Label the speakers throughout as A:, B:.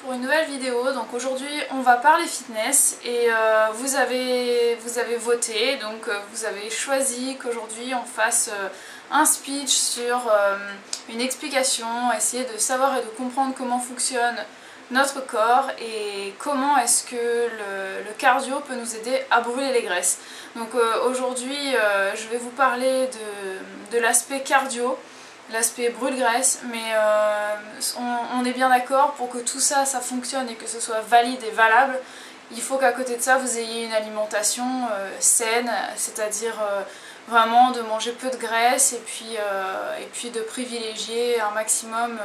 A: pour une nouvelle vidéo. Donc aujourd'hui on va parler fitness et vous avez voté, donc vous avez choisi qu'aujourd'hui on fasse un speech sur une explication, essayer de savoir et de comprendre comment fonctionne notre corps et comment est-ce que le cardio peut nous aider à brûler les graisses. Donc aujourd'hui je vais vous parler de l'aspect cardio, l'aspect brûle-graisse, mais on est bien d'accord, pour que tout ça fonctionne et que ce soit valide et valable, il faut qu'à côté de ça vous ayez une alimentation saine, c'est-à-dire vraiment de manger peu de graisse et puis de privilégier un maximum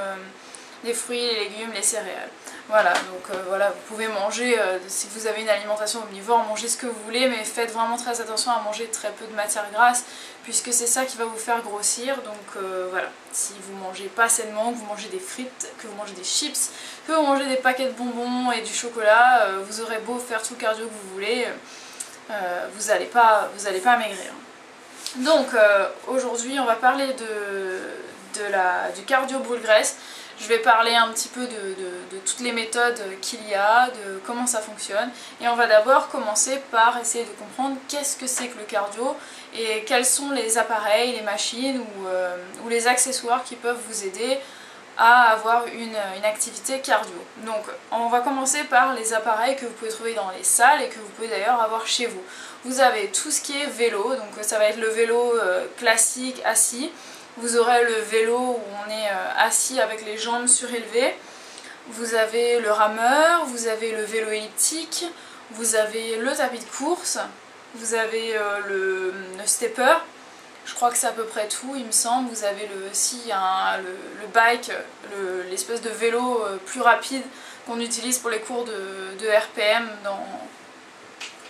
A: les fruits, les légumes, les céréales. Voilà, donc voilà, vous pouvez manger, si vous avez une alimentation omnivore, mangez ce que vous voulez, mais faites vraiment très attention à manger très peu de matière grasse, puisque c'est ça qui va vous faire grossir. Donc voilà, si vous mangez pas sainement, que vous mangez des frites, que vous mangez des chips, que vous mangez des paquets de bonbons et du chocolat, vous aurez beau faire tout le cardio que vous voulez, vous n'allez pas maigrir. Donc aujourd'hui on va parler du cardio brûle-graisse. Je vais parler un petit peu de toutes les méthodes qu'il y a, de comment ça fonctionne. Et on va d'abord commencer par essayer de comprendre qu'est-ce que c'est que le cardio et quels sont les appareils, les machines ou les accessoires qui peuvent vous aider à avoir une activité cardio. Donc on va commencer par les appareils que vous pouvez trouver dans les salles et que vous pouvez d'ailleurs avoir chez vous. Vous avez tout ce qui est vélo, donc ça va être le vélo classique assis. Vous aurez le vélo où on est assis avec les jambes surélevées. Vous avez le rameur, vous avez le vélo elliptique, vous avez le tapis de course, vous avez le stepper. Je crois que c'est à peu près tout, il me semble. Vous avez le bike, l'espèce de vélo plus rapide qu'on utilise pour les cours de RPM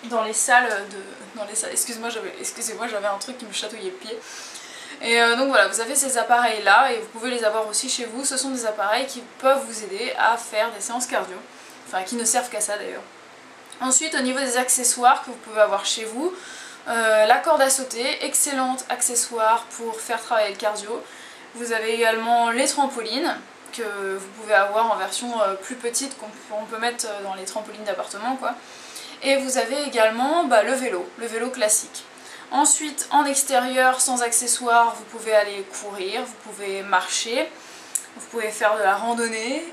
A: dans les salles. Excusez-moi, j'avais un truc qui me chatouillait le pied. Et donc voilà, vous avez ces appareils là et vous pouvez les avoir aussi chez vous. Ce sont des appareils qui peuvent vous aider à faire des séances cardio, enfin qui ne servent qu'à ça d'ailleurs. Ensuite, au niveau des accessoires que vous pouvez avoir chez vous, la corde à sauter, excellent accessoire pour faire travailler le cardio. Vous avez également les trampolines que vous pouvez avoir en version plus petite qu'on peut mettre dans les trampolines d'appartement quoi. Et vous avez également le vélo classique. Ensuite, en extérieur, sans accessoires, vous pouvez aller courir, vous pouvez marcher, vous pouvez faire de la randonnée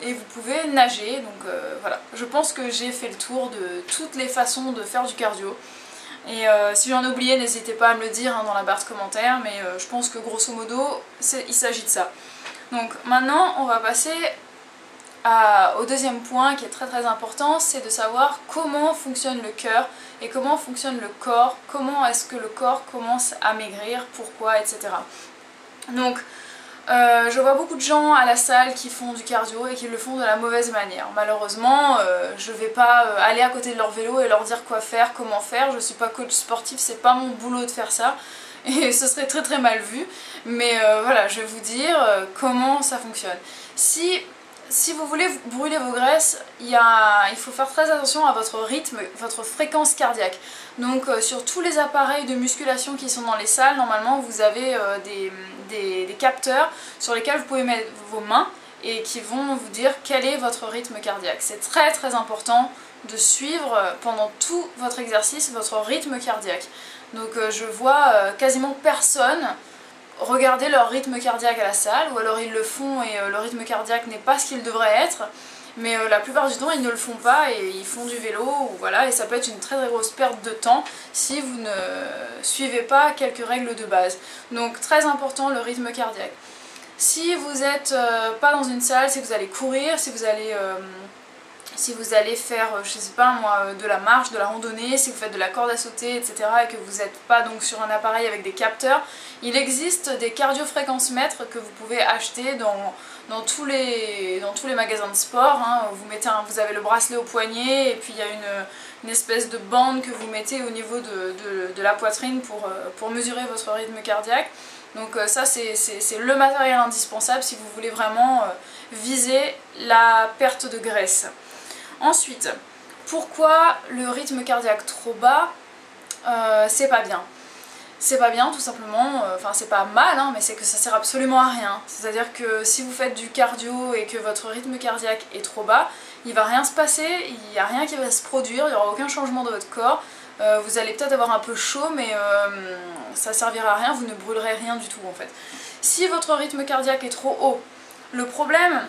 A: et vous pouvez nager. Donc voilà, je pense que j'ai fait le tour de toutes les façons de faire du cardio. Et si j'en ai oublié, n'hésitez pas à me le dire dans la barre de commentaires, mais je pense que grosso modo, il s'agit de ça. Donc maintenant, on va passer au deuxième point qui est très très important, c'est de savoir comment fonctionne le cœur et comment fonctionne le corps, comment est-ce que le corps commence à maigrir, pourquoi, etc. Donc je vois beaucoup de gens à la salle qui font du cardio et qui le font de la mauvaise manière. Malheureusement, je vais pas aller à côté de leur vélo et leur dire quoi faire, comment faire. Je suis pas coach sportif, c'est pas mon boulot de faire ça. Et ce serait très très mal vu. Mais voilà, je vais vous dire comment ça fonctionne. Si vous voulez brûler vos graisses, il faut faire très attention à votre rythme, votre fréquence cardiaque. Donc sur tous les appareils de musculation qui sont dans les salles, normalement vous avez des capteurs sur lesquels vous pouvez mettre vos mains et qui vont vous dire quel est votre rythme cardiaque. C'est très très important de suivre pendant tout votre exercice votre rythme cardiaque. Donc je vois quasiment personne regarder leur rythme cardiaque à la salle, ou alors ils le font et le rythme cardiaque n'est pas ce qu'il devrait être, mais la plupart du temps ils ne le font pas et ils font du vélo, ou voilà, et ça peut être une très très grosse perte de temps si vous ne suivez pas quelques règles de base. Donc très important le rythme cardiaque. Si vous n'êtes pas dans une salle, si vous allez courir, si vous allez faire, je sais pas moi, de la marche, de la randonnée, si vous faites de la corde à sauter, etc. et que vous n'êtes pas donc sur un appareil avec des capteurs, il existe des cardiofréquencemètres que vous pouvez acheter dans tous les magasins de sport. Hein. Vous avez le bracelet au poignet et puis il y a une espèce de bande que vous mettez au niveau de la poitrine pour mesurer votre rythme cardiaque. Donc ça c'est le matériel indispensable si vous voulez vraiment viser la perte de graisse. Ensuite, pourquoi le rythme cardiaque trop bas, c'est pas bien? c'est pas bien tout simplement, enfin c'est pas mal hein, mais c'est que ça sert absolument à rien. C'est-à-dire que si vous faites du cardio et que votre rythme cardiaque est trop bas, il va rien se passer, il n'y a rien qui va se produire, il n'y aura aucun changement de votre corps. Vous allez peut-être avoir un peu chaud mais ça servira à rien, vous ne brûlerez rien du tout en fait. Si votre rythme cardiaque est trop haut, le problème,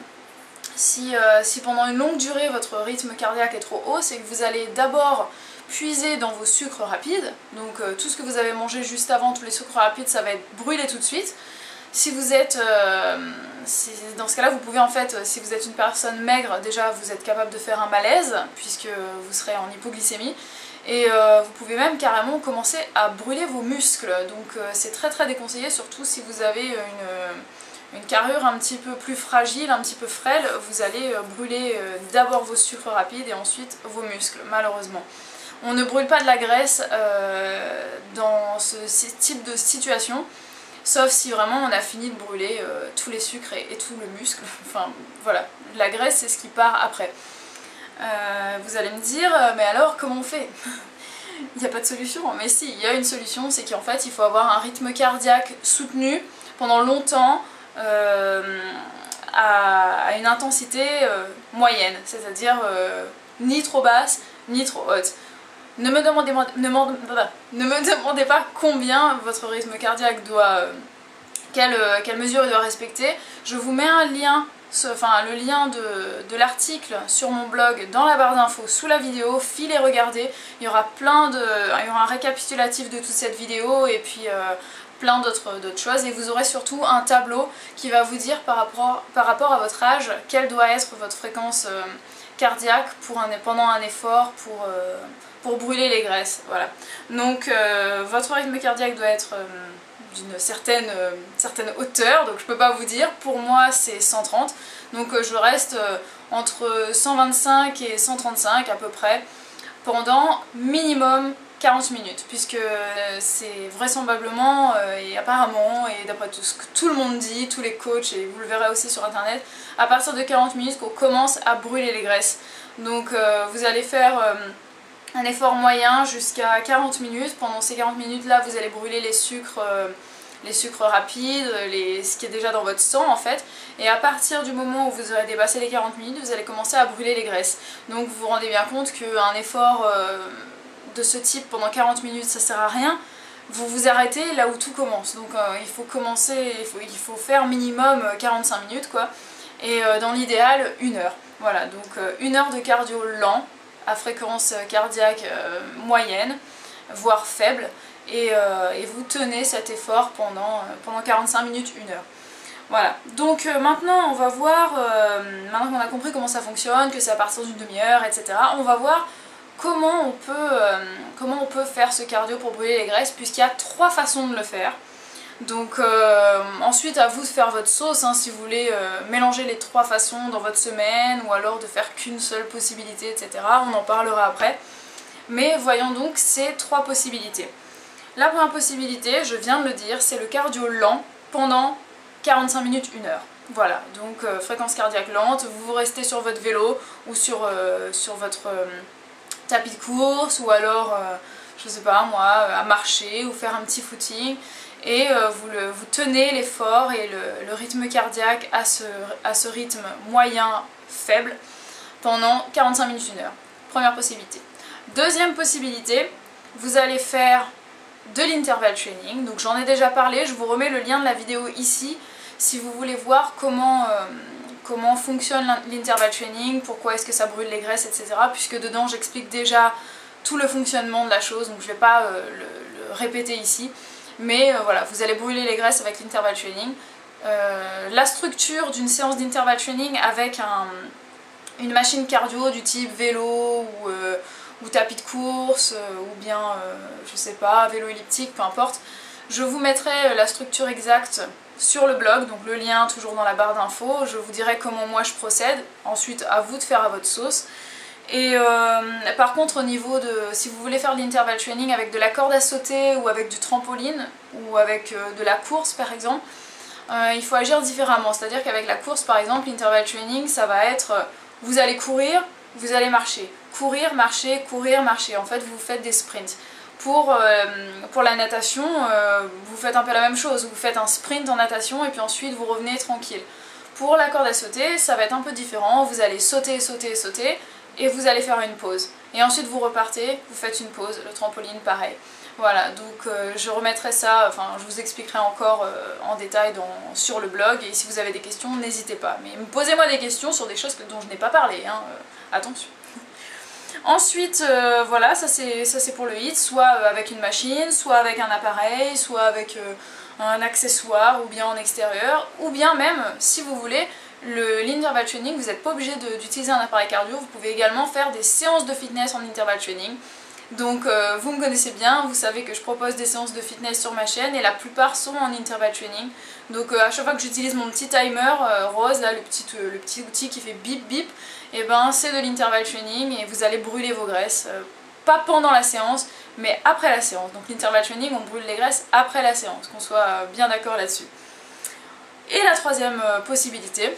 A: si pendant une longue durée votre rythme cardiaque est trop haut, c'est que vous allez d'abord puiser dans vos sucres rapides, donc tout ce que vous avez mangé juste avant, tous les sucres rapides, ça va être brûlé tout de suite. Si vous êtes, dans ce cas-là, vous pouvez en fait, si vous êtes une personne maigre, déjà vous êtes capable de faire un malaise, puisque vous serez en hypoglycémie, et vous pouvez même carrément commencer à brûler vos muscles, donc c'est très très déconseillé, surtout si vous avez une carrure un petit peu plus fragile, un petit peu frêle, vous allez brûler d'abord vos sucres rapides et ensuite vos muscles, malheureusement. On ne brûle pas de la graisse dans ce type de situation, sauf si vraiment on a fini de brûler tous les sucres et tout le muscle. Enfin voilà, la graisse c'est ce qui part après. Vous allez me dire, mais alors comment on fait? Il n'y a pas de solution. Mais si, il y a une solution, c'est qu'en fait il faut avoir un rythme cardiaque soutenu pendant longtemps à une intensité moyenne, c'est-à-dire ni trop basse ni trop haute. Ne me demandez pas combien votre rythme cardiaque doit, quelle mesure il doit respecter. Je vous mets un lien, le lien de l'article sur mon blog dans la barre d'infos sous la vidéo. Filez regarder, il y aura il y aura un récapitulatif de toute cette vidéo et puis plein d'autres choses, et vous aurez surtout un tableau qui va vous dire par rapport à votre âge quelle doit être votre fréquence cardiaque pendant un effort pour brûler les graisses. Voilà. Donc votre rythme cardiaque doit être d'une certaine hauteur, donc je peux pas vous dire, pour moi c'est 130, donc je reste entre 125 et 135 à peu près pendant minimum 40 minutes, puisque c'est vraisemblablement et apparemment, et d'après tout ce que tout le monde dit, tous les coachs, et vous le verrez aussi sur internet, à partir de 40 minutes qu'on commence à brûler les graisses. Donc vous allez faire un effort moyen jusqu'à 40 minutes. Pendant ces 40 minutes là vous allez brûler les sucres rapides, ce qui est déjà dans votre sang en fait, et à partir du moment où vous aurez dépassé les 40 minutes vous allez commencer à brûler les graisses. Donc vous vous rendez bien compte qu'un effort de ce type pendant 40 minutes ça sert à rien, vous vous arrêtez là où tout commence. Donc il faut faire minimum 45 minutes quoi, et dans l'idéal 1 heure. Voilà, donc 1 heure de cardio lent à fréquence cardiaque moyenne, voire faible, et vous tenez cet effort pendant 45 minutes, 1 heure. Voilà, donc maintenant on va voir, maintenant qu'on a compris comment ça fonctionne, que c'est à partir d'une demi-heure, etc., on va voir comment on peut faire ce cardio pour brûler les graisses, puisqu'il y a 3 façons de le faire. Donc ensuite à vous de faire votre sauce, hein, si vous voulez mélanger les 3 façons dans votre semaine, ou alors de faire qu'une seule possibilité, etc. On en parlera après. Mais voyons donc ces 3 possibilités. La première possibilité, je viens de le dire, c'est le cardio lent pendant 45 minutes, 1 heure. Voilà, donc fréquence cardiaque lente, vous restez sur votre vélo ou sur votre tapis de course, ou alors, je sais pas moi, à marcher ou faire un petit footing. Et vous tenez l'effort et le rythme cardiaque à ce rythme moyen faible pendant 45 minutes, 1 heure. Première possibilité. Deuxième possibilité, vous allez faire de l'interval training. Donc j'en ai déjà parlé, je vous remets le lien de la vidéo ici si vous voulez voir comment fonctionne l'interval training, pourquoi est-ce que ça brûle les graisses, etc. Puisque dedans j'explique déjà tout le fonctionnement de la chose, donc je ne vais pas le répéter ici. Mais voilà, vous allez brûler les graisses avec l'interval training. La structure d'une séance d'interval training avec une machine cardio du type vélo ou tapis de course, ou bien, je sais pas, vélo elliptique, peu importe. Je vous mettrai la structure exacte sur le blog, donc le lien toujours dans la barre d'infos. Je vous dirai comment moi je procède. Ensuite, à vous de faire à votre sauce. Et par contre au niveau de, si vous voulez faire de l'interval training avec de la corde à sauter ou avec du trampoline ou avec de la course par exemple, il faut agir différemment. C'est-à-dire qu'avec la course par exemple, l'interval training ça va être vous allez courir, vous allez marcher, courir, marcher, courir, marcher. En fait vous faites des sprints. Pour la natation, vous faites un peu la même chose, vous faites un sprint en natation et puis ensuite vous revenez tranquille. Pour la corde à sauter, ça va être un peu différent, vous allez sauter, sauter, sauter et vous allez faire une pause. Et ensuite vous repartez, vous faites une pause, le trampoline pareil. Voilà, donc je remettrai ça, enfin je vous expliquerai encore en détail sur le blog, et si vous avez des questions, n'hésitez pas. Mais posez-moi des questions sur des choses dont je n'ai pas parlé, hein, attention. Ensuite, voilà, ça c'est pour le HIIT, soit avec une machine, soit avec un appareil, soit avec un accessoire, ou bien en extérieur, ou bien même, si vous voulez, l'interval training, vous n'êtes pas obligé d'utiliser un appareil cardio, vous pouvez également faire des séances de fitness en interval training. Donc vous me connaissez bien, vous savez que je propose des séances de fitness sur ma chaîne et la plupart sont en interval training. Donc à chaque fois que j'utilise mon petit timer rose, là, le petit outil qui fait bip bip, et ben c'est de l'interval training et vous allez brûler vos graisses. Pas pendant la séance, mais après la séance. Donc l'interval training, on brûle les graisses après la séance, qu'on soit bien d'accord là-dessus. Et la troisième possibilité,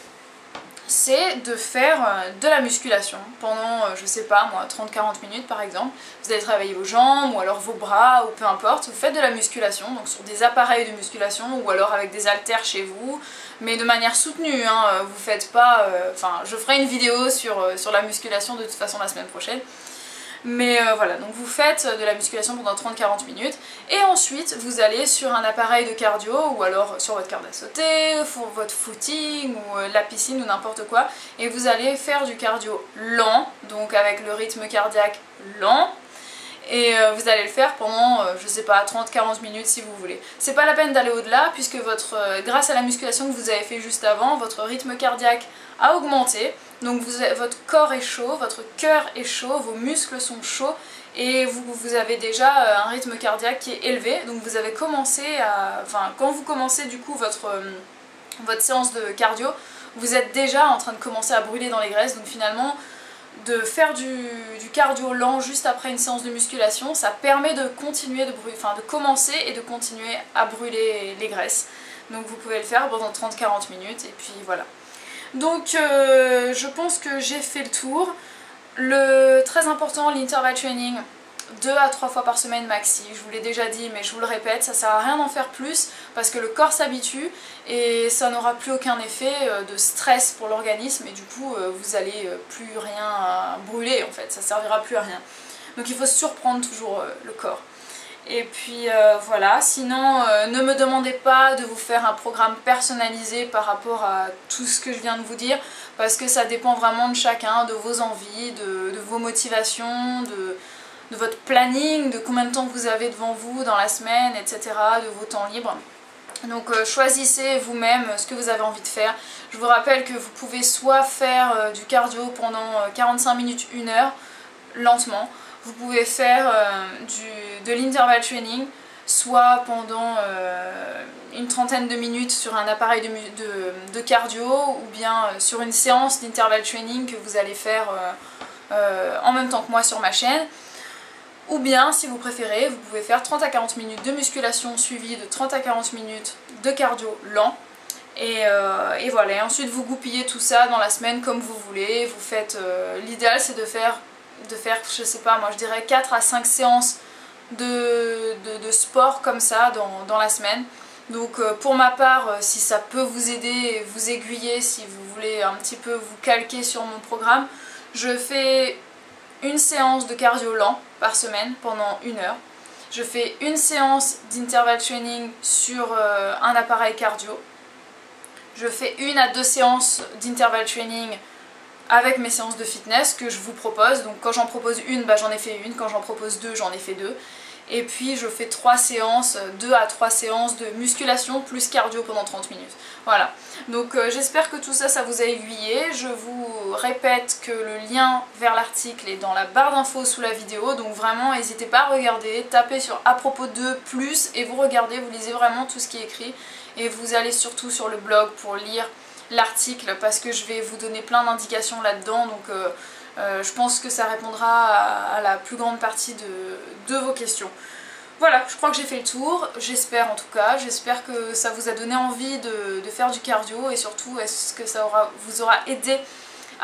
A: c'est de faire de la musculation pendant, je sais pas moi, 30-40 minutes par exemple. Vous allez travailler vos jambes ou alors vos bras ou peu importe, vous faites de la musculation, donc sur des appareils de musculation ou alors avec des haltères chez vous, mais de manière soutenue, hein, vous faites pas... Enfin, je ferai une vidéo sur la musculation de toute façon la semaine prochaine. Mais voilà, donc vous faites de la musculation pendant 30-40 minutes et ensuite vous allez sur un appareil de cardio ou alors sur votre corde à sauter, pour votre footing ou la piscine ou n'importe quoi, et vous allez faire du cardio lent, donc avec le rythme cardiaque lent, et vous allez le faire pendant, je sais pas, 30-40 minutes si vous voulez. C'est pas la peine d'aller au-delà puisque grâce à la musculation que vous avez fait juste avant, votre rythme cardiaque a augmenté. Donc votre corps est chaud, votre cœur est chaud, vos muscles sont chauds et vous avez déjà un rythme cardiaque qui est élevé. Donc vous avez commencé à... Enfin, quand vous commencez du coup votre séance de cardio, vous êtes déjà en train de commencer à brûler dans les graisses. Donc finalement, de faire du cardio lent juste après une séance de musculation, ça permet de continuer de commencer et de continuer à brûler les graisses. Donc vous pouvez le faire pendant 30-40 minutes et puis voilà. Donc je pense que j'ai fait le tour. Très important, l'interval training, 2 à 3 fois par semaine maxi. Je vous l'ai déjà dit mais je vous le répète, ça sert à rien d'en faire plus parce que le corps s'habitue et ça n'aura plus aucun effet de stress pour l'organisme et du coup vous allez plus rien brûler en fait, ça servira plus à rien. Donc il faut surprendre toujours le corps. Et puis voilà, sinon ne me demandez pas de vous faire un programme personnalisé par rapport à tout ce que je viens de vous dire parce que ça dépend vraiment de chacun, de vos envies, de vos motivations, de votre planning, de combien de temps vous avez devant vous dans la semaine, etc., de vos temps libres. Donc choisissez vous-même ce que vous avez envie de faire. Je vous rappelle que vous pouvez soit faire du cardio pendant 45 minutes, 1 heure, lentement. Vous pouvez faire de l'interval training, soit pendant une trentaine de minutes sur un appareil de cardio, ou bien sur une séance d'interval training que vous allez faire en même temps que moi sur ma chaîne. Ou bien, si vous préférez, vous pouvez faire 30 à 40 minutes de musculation suivie de 30 à 40 minutes de cardio lent. Et voilà, et ensuite vous goupillez tout ça dans la semaine comme vous voulez. Vous faites, l'idéal c'est de faire, je sais pas moi, je dirais 4 à 5 séances de sport comme ça dans la semaine. Donc pour ma part, si ça peut vous aider, vous aiguiller, si vous voulez un petit peu vous calquer sur mon programme, je fais une séance de cardio lent par semaine pendant 1 heure. Je fais une séance d'interval training sur un appareil cardio. Je fais 1 à 2 séances d'interval training avec mes séances de fitness que je vous propose. Donc quand j'en propose une, bah, j'en ai fait une. Quand j'en propose 2, j'en ai fait 2. Et puis je fais 3 séances, 2 à 3 séances de musculation plus cardio pendant 30 minutes. Voilà. Donc j'espère que tout ça, ça vous a aiguillé. Je vous répète que le lien vers l'article est dans la barre d'infos sous la vidéo. Donc vraiment, n'hésitez pas à regarder, tapez sur à propos de plus et vous regardez, vous lisez vraiment tout ce qui est écrit. Et vous allez surtout sur le blog pour lire l'article parce que je vais vous donner plein d'indications là-dedans. Donc je pense que ça répondra à la plus grande partie de vos questions. Voilà, je crois que j'ai fait le tour, j'espère en tout cas, j'espère que ça vous a donné envie de faire du cardio et surtout est-ce que ça vous aura aidé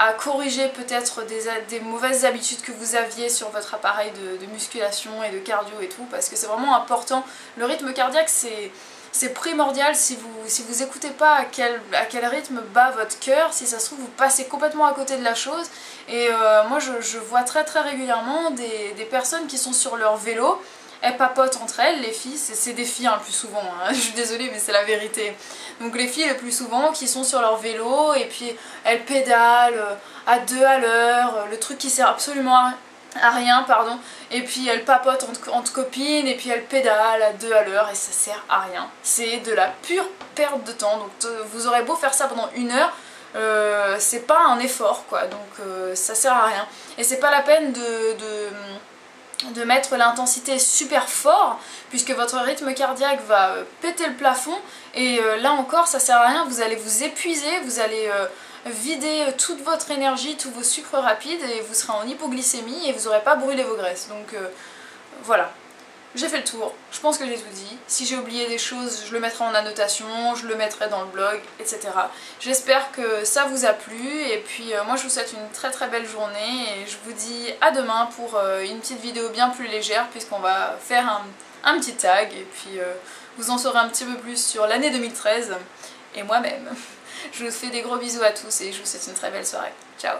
A: à corriger peut-être des mauvaises habitudes que vous aviez sur votre appareil de musculation et de cardio et tout, parce que c'est vraiment important. Le rythme cardiaque, c'est primordial. Si vous écoutez pas à quel rythme bat votre cœur, si ça se trouve vous passez complètement à côté de la chose. Et moi je vois très régulièrement des personnes qui sont sur leur vélo, elles papotent entre elles, les filles, c'est des filles le plus souvent, hein. Je suis désolée mais c'est la vérité. Donc les filles le plus souvent qui sont sur leur vélo et puis elles pédalent à 2 à l'heure, le truc qui sert absolument à rien, pardon, et puis elles papotent entre copines et puis elles pédalent à 2 à l'heure et ça sert à rien. C'est de la pure perte de temps, donc vous aurez beau faire ça pendant 1 heure, c'est pas un effort quoi, donc ça sert à rien. Et c'est pas la peine de mettre l'intensité super fort puisque votre rythme cardiaque va péter le plafond et là encore ça sert à rien, vous allez vous épuiser, vous allez vider toute votre énergie, tous vos sucres rapides et vous serez en hypoglycémie et vous n'aurez pas brûlé vos graisses. Donc voilà, j'ai fait le tour, je pense que j'ai tout dit. Si j'ai oublié des choses, je le mettrai en annotation, je le mettrai dans le blog, etc. J'espère que ça vous a plu et puis moi je vous souhaite une très belle journée et je vous dis à demain pour une petite vidéo bien plus légère puisqu'on va faire un petit tag et puis vous en saurez un petit peu plus sur l'année 2013 et moi-même. Je vous fais des gros bisous à tous et je vous souhaite une très belle soirée. Ciao!